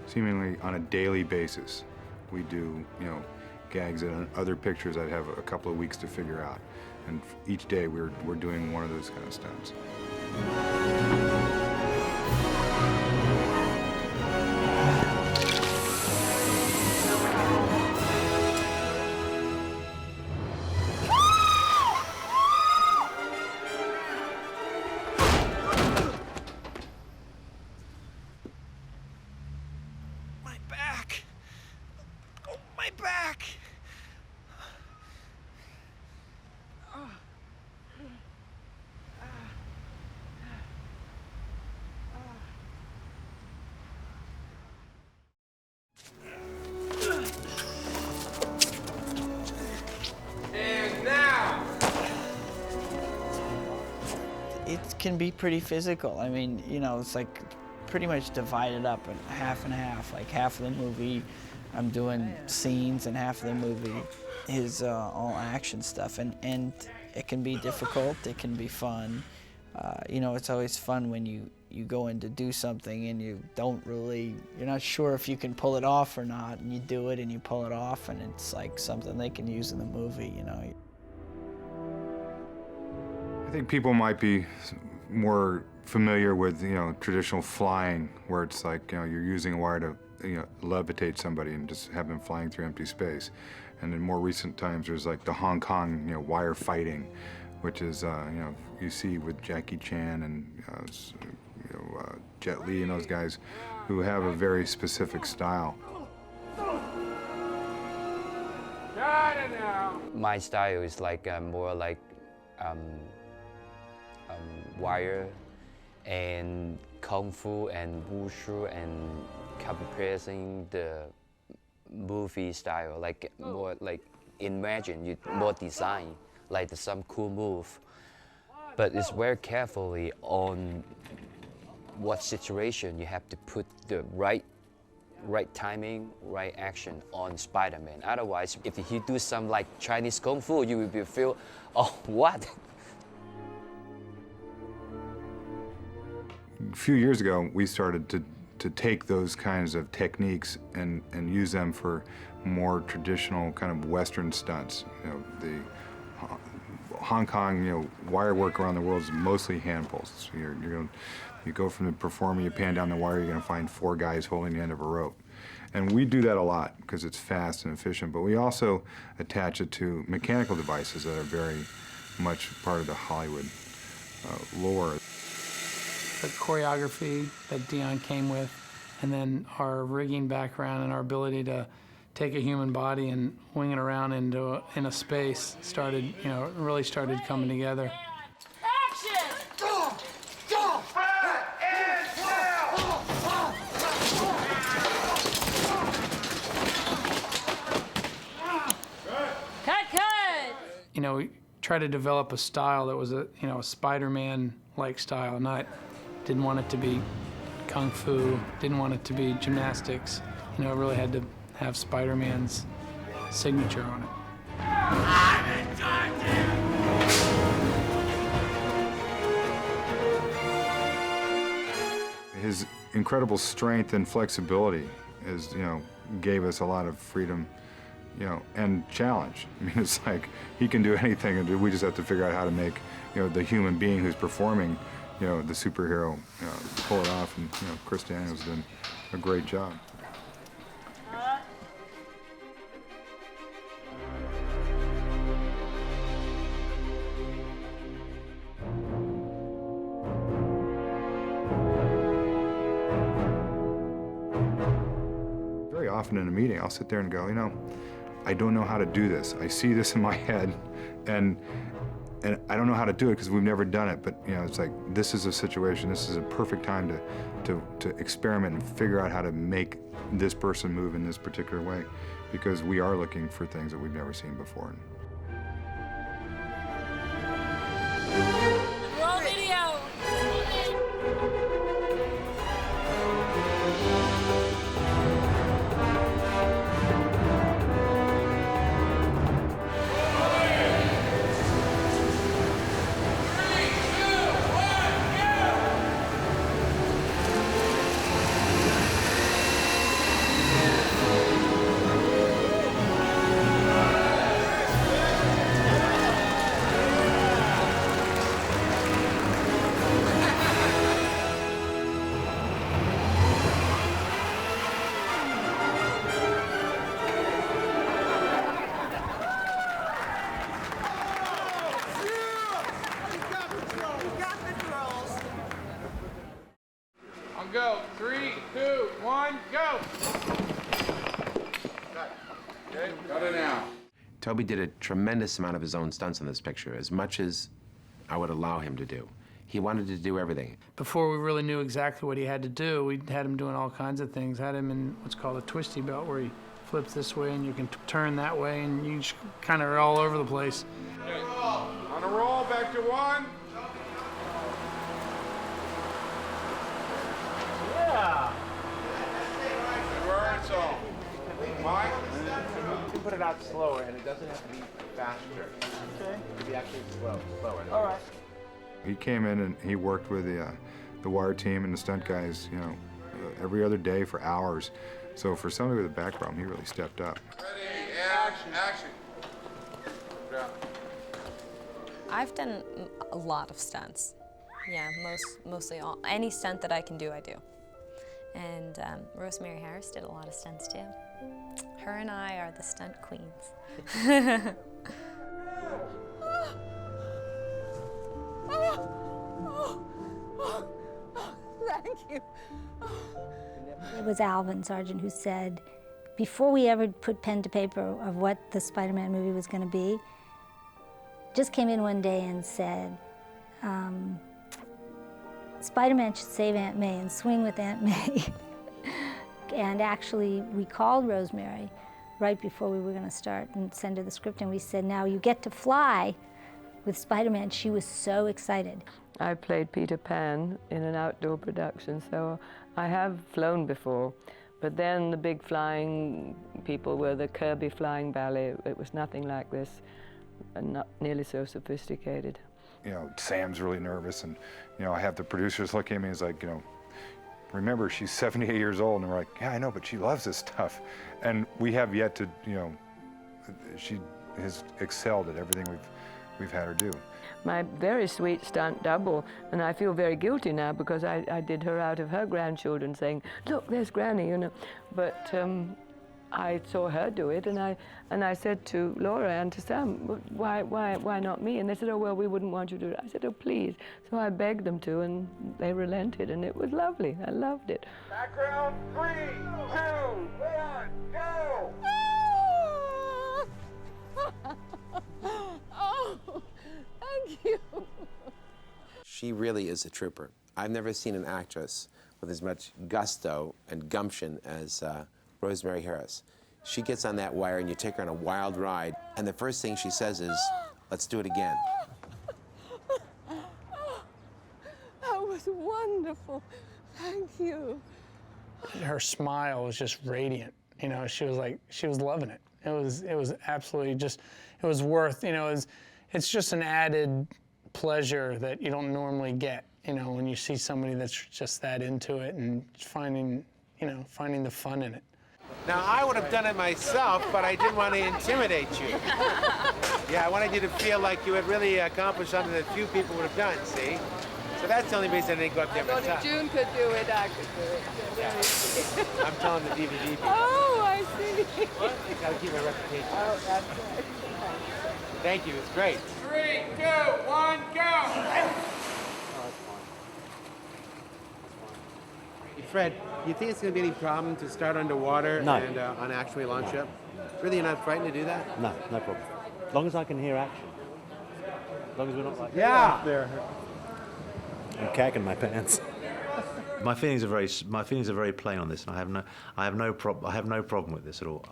seemingly on a daily basis. We do, gags in other pictures I'd have a couple of weeks to figure out. And each day we're doing one of those kind of stunts. My back! Oh, my back! And now! It can be pretty physical. I mean, it's like pretty much divided up in half and half. Like half of the movie, I'm doing scenes, and half of the movie is all action stuff. And it can be difficult, it can be fun. It's always fun when you go in to do something and you're not sure if you can pull it off or not, and you do it and you pull it off, and it's like something they can use in the movie, I think people might be more familiar with, traditional flying, where it's like, you're using a wire to, levitate somebody and just have them flying through empty space. And in more recent times, there's like the Hong Kong, wire fighting, which is, you see with Jackie Chan and, Jet Li and those guys who have a very specific style. Got it now! My style is like more like wire and kung fu and wushu and compressing the movie style, like more like imagine, more design, like some cool move. But it's very carefully on what situation you have to put the right timing, right action on Spider-Man. Otherwise, if he do some like Chinese kung fu, you will feel, oh, what? A few years ago, we started to take those kinds of techniques and use them for more traditional kind of Western stunts. The Hong Kong, wire work around the world is mostly hand pulls. So you go from the performer, you pan down the wire, you're going to find 4 guys holding the end of a rope. And we do that a lot because it's fast and efficient, but we also attach it to mechanical devices that are very much part of the Hollywood lore. The choreography that Dion came with, and then our rigging background and our ability to take a human body and wing it around in a space really started coming together. Action! Go! Go! Back and down! Cut! We tried to develop a style that was a Spider-Man-like style, didn't want it to be kung fu, didn't want it to be gymnastics. It really had to have Spider-Man's signature on it. His incredible strength and flexibility gave us a lot of freedom, and challenge. I mean, it's like he can do anything, and we just have to figure out how to make, the human being who's performing, the superhero, pull it off. And Kirsten has done a great job. Very often in a meeting, I'll sit there and go, I don't know how to do this. I see this in my head, and I don't know how to do it because we've never done it, but it's like, this is a situation, this is a perfect time to experiment and figure out how to make this person move in this particular way, because we are looking for things that we've never seen before. Roll video! go! Okay, cut it now. Tobey did a tremendous amount of his own stunts in this picture, as much as I would allow him to do. He wanted to do everything. Before we really knew exactly what he had to do, we had him doing all kinds of things. Had him in what's called a twisty belt, where he flips this way and you can turn that way, and you just kind of are all over the place. Okay. On a roll, back to one. Yeah. Reversal. Mike? You can put it out slower, and it doesn't have to be faster. Okay. It can be actually slower. All right. He came in and he worked with the wire team and the stunt guys, you know, every other day for hours. So for somebody with a background, he really stepped up. Ready, action. Yeah. I've done a lot of stunts. Yeah, mostly all. Any stunt that I can do, I do. And Rosemary Harris did a lot of stunts too. Her and I are the stunt queens. Thank you. It was Alvin Sargent who said, before we ever put pen to paper of what the Spider-Man movie was going to be, just came in one day and said, Spider-Man should save Aunt May and swing with Aunt May. And actually, we called Rosemary right before we were going to start and send her the script, and we said, now you get to fly with Spider-Man. She was so excited. I played Peter Pan in an outdoor production, so I have flown before. But then the big flying people were the 𝘬𝘩𝘢𝘰𝘶𝘳 flying ballet. It was nothing like this, and not nearly so sophisticated. You know, Sam's really nervous, and, you know, I have the producers look at me and it's like, you know, remember, she's 78 years old, and we're like, yeah, I know, but she loves this stuff. And we have yet to, you know, she has excelled at everything we've had her do. My very sweet stunt double, and I feel very guilty now because I did her out of her grandchildren, saying, look, there's Granny, you know. But I saw her do it, and I said to Laura and to Sam, why not me? And they said, oh, well, we wouldn't want you to do it. I said, oh, please. So I begged them to, and they relented, and it was lovely. I loved it. Background, 3, 2, 1, go! Oh, thank you. She really is a trooper. I've never seen an actress with as much gusto and gumption as Rosemary Harris. She gets on that wire and you take her on a wild ride, and the first thing she says is, let's do it again. That was wonderful. Thank you. Her smile was just radiant. You know, she was loving it. It was absolutely just, it was worth, you know, it's just an added pleasure that you don't normally get, you know, when you see somebody that's just that into it and finding the fun in it. Now, I would have done it myself, but I didn't want to intimidate you. Yeah, I wanted you to feel like you had really accomplished something that few people would have done, see? So that's the only reason I didn't go up there myself. June could do it, I could do it. Yeah. I'm telling the DVD people. Oh, I see. Gotta keep my reputation. Oh, that's right. Thank you, it's great. 3, 2, 1, go! Fred, do you think it's going to be any problem to start underwater and on actually launch up? Really, you're not frightened to do that? No, no problem. As long as I can hear action. As long as we're not like there. I'm cagging my pants. My feelings are very plain on this, and I have no problem with this at all.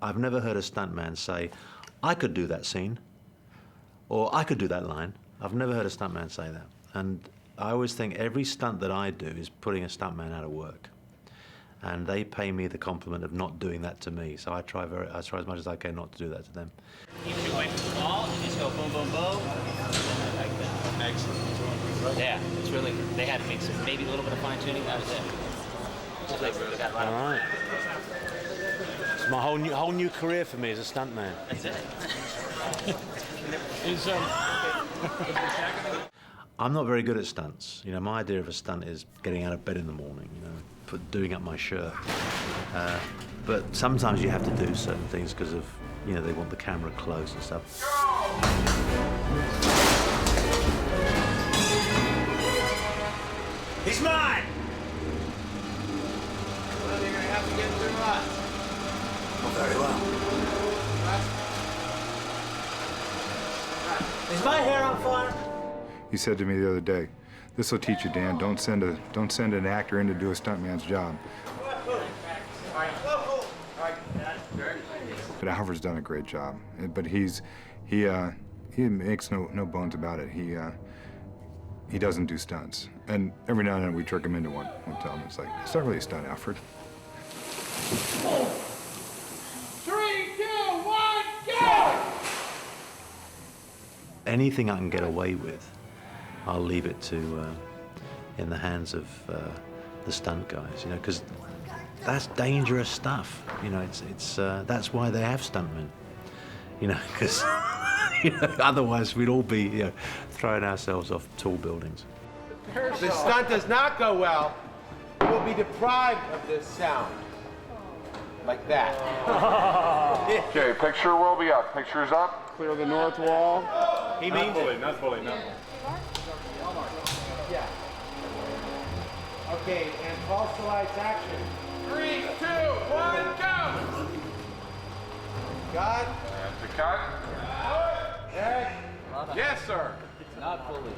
I've never heard a stuntman say, I could do that scene, or I could do that line. I've never heard a stuntman say that. And I always think every stunt that I do is putting a stuntman out of work. And they pay me the compliment of not doing that to me. So I try as much as I can not to do that to them. You should wait for the ball, you just go boom, boom, boom. Like that. Excellent. Yeah, it's really, they had to make some, maybe a little bit of fine tuning, that was it. Just like really got right. All right. It's my whole new career for me as a stuntman. That's it. I'm not very good at stunts. You know, my idea of a stunt is getting out of bed in the morning, you know, doing up my shirt. But sometimes you have to do certain things because of, you know, they want the camera close and stuff. He's mine! very well. Is my hair on fire? He said to me the other day, "This will teach you, Dan. Don't send an actor in to do a stuntman's job." But Alfred's done a great job. But he makes no bones about it. He doesn't do stunts. And every now and then we trick him into one. We'll tell him, it's like, it's not really a stunt, Alfred. 3, 2, 1, go! Anything I can get away with, I'll leave it to in the hands of the stunt guys, you know, because that's dangerous stuff. You know, that's why they have stuntmen, you know, because otherwise we'd all be, you know, throwing ourselves off tall buildings. If the stunt does not go well, we'll be deprived of this sound. Like that. Okay, picture will be up. Picture's up. Clear the north wall. He means it. Not fully, not. Yeah. Okay, and false to lights action. 3, 2, 1, go! God. And to cut. Eric. Yes, sir. Not fully.